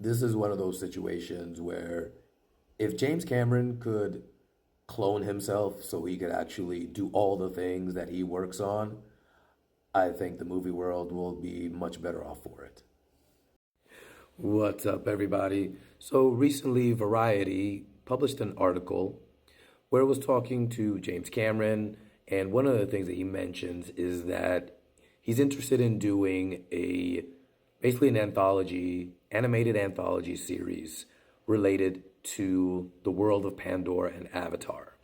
this is one of those situations where if James Cameron could clone himself so he could actually do all the things that he works on, I think the movie world will be much better off for it. What's up, everybody? So recently, Variety published an article where it was talking to James Cameron, and one of the things that he mentions is that he's interested in doing a basically an anthology, animated anthology series related to the world of Pandora and Avatar.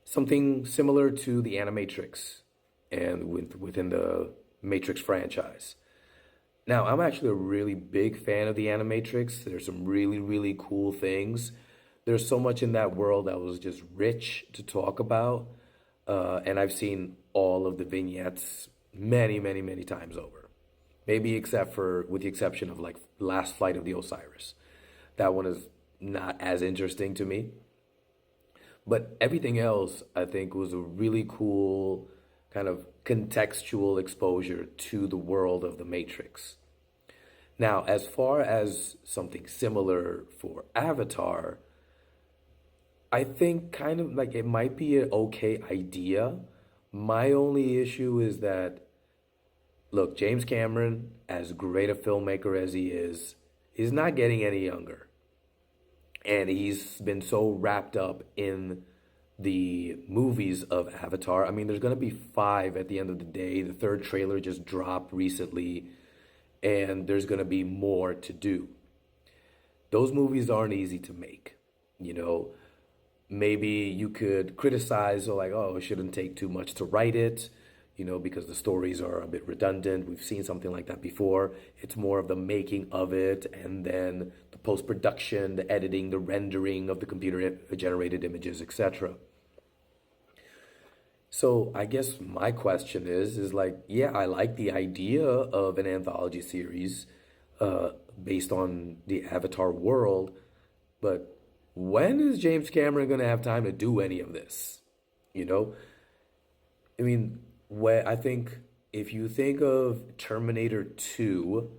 Something similar to the Animatrix and within the Matrix franchise. Now, I'm actually a really big fan of the Animatrix. There's some really, really cool things. There's so much in that world that was just rich to talk about. And I've seen all of the vignettes many, many, many times over. Maybe with the exception of like Last Flight of the Osiris. That one is not as interesting to me. But everything else, I think, was a really cool kind of contextual exposure to the world of the Matrix. Now, as far as something similar for Avatar, I think kind of like it might be an okay idea. My only issue is that, look, James Cameron, as great a filmmaker as he is not getting any younger. And he's been so wrapped up in the movies of Avatar. I mean, there's going to be five at the end of the day. The third trailer just dropped recently, and there's going to be more to do. Those movies aren't easy to make. You know, maybe you could criticize, or like, oh, it shouldn't take too much to write it, because the stories are a bit redundant. We've seen something like that before. It's more of the making of it and then the post-production, the editing, the rendering of the computer-generated images, etc. So I guess my question is like, yeah, I like the idea of an anthology series based on the Avatar world, but when is James Cameron going to have time to do any of this? You know, I mean, where I think if you think of Terminator 2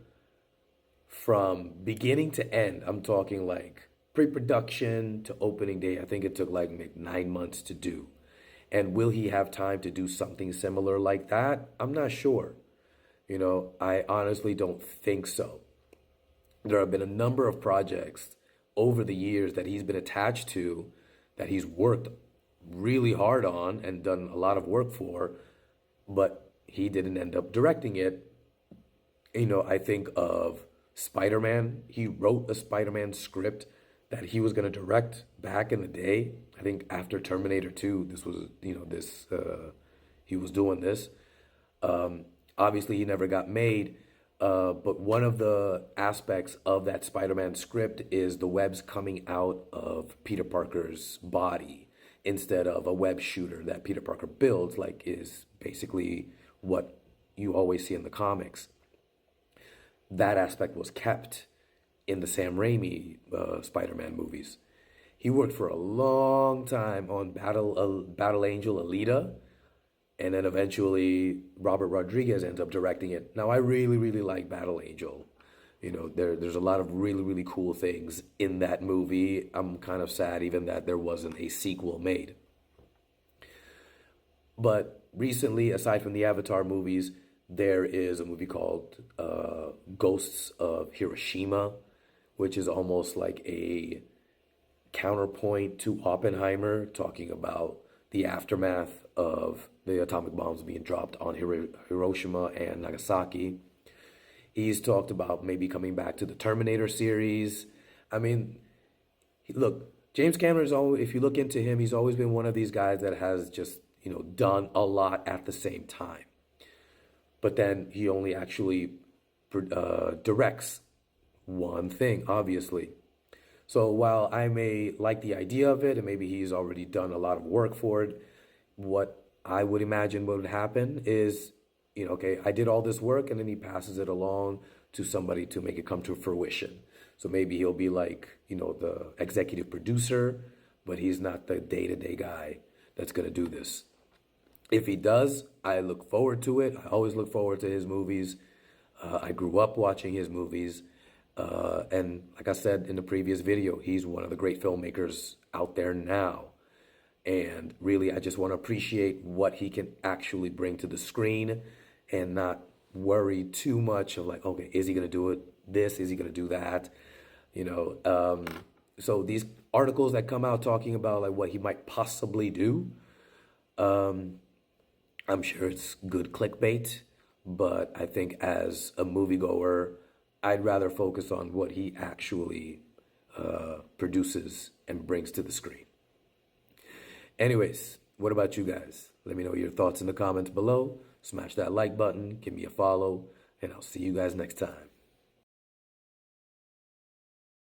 from beginning to end, I'm talking like pre-production to opening day, I think it took like maybe 9 months to do. And will he have time to do something similar like that? I'm not sure. I honestly don't think so. There have been a number of projects over the years that he's been attached to, that he's worked really hard on and done a lot of work for, but he didn't end up directing it. I think of Spider-Man. He wrote a Spider-Man script that he was going to direct back in the day. I think after Terminator 2, this was, he was doing this. Obviously, he never got made. But one of the aspects of that Spider-Man script is the webs coming out of Peter Parker's body instead of a web shooter that Peter Parker builds, like is basically what you always see in the comics. That aspect was kept in the Sam Raimi Spider-Man movies. He worked for a long time on Battle Angel Alita, and then eventually Robert Rodriguez ends up directing it. Now, I really, really like Battle Angel. There's a lot of really, really cool things in that movie. I'm kind of sad even that there wasn't a sequel made. But recently, aside from the Avatar movies, there is a movie called Ghosts of Hiroshima, which is almost like a counterpoint to Oppenheimer, talking about the aftermath of the atomic bombs being dropped on Hiroshima and Nagasaki. He's talked about maybe coming back to the Terminator series. I mean, look, James Cameron is always, if you look into him, he's always been one of these guys that has just, done a lot at the same time. But then he only actually directs one thing, obviously. So while I may like the idea of it, and maybe he's already done a lot of work for it, what I would imagine what would happen is, okay, I did all this work, and then he passes it along to somebody to make it come to fruition. So maybe he'll be like, the executive producer, but he's not the day-to-day guy that's going to do this. If he does, I look forward to it. I always look forward to his movies. I grew up watching his movies. And like I said in the previous video, he's one of the great filmmakers out there now. And really, I just want to appreciate what he can actually bring to the screen and not worry too much of like, okay, is he going to do it this? Is he going to do that? You know, so these articles that come out talking about like what he might possibly do, I'm sure it's good clickbait, but I think as a moviegoer, I'd rather focus on what he actually produces and brings to the screen. Anyways, what about you guys? Let me know your thoughts in the comments below. Smash that like button, give me a follow, and I'll see you guys next time.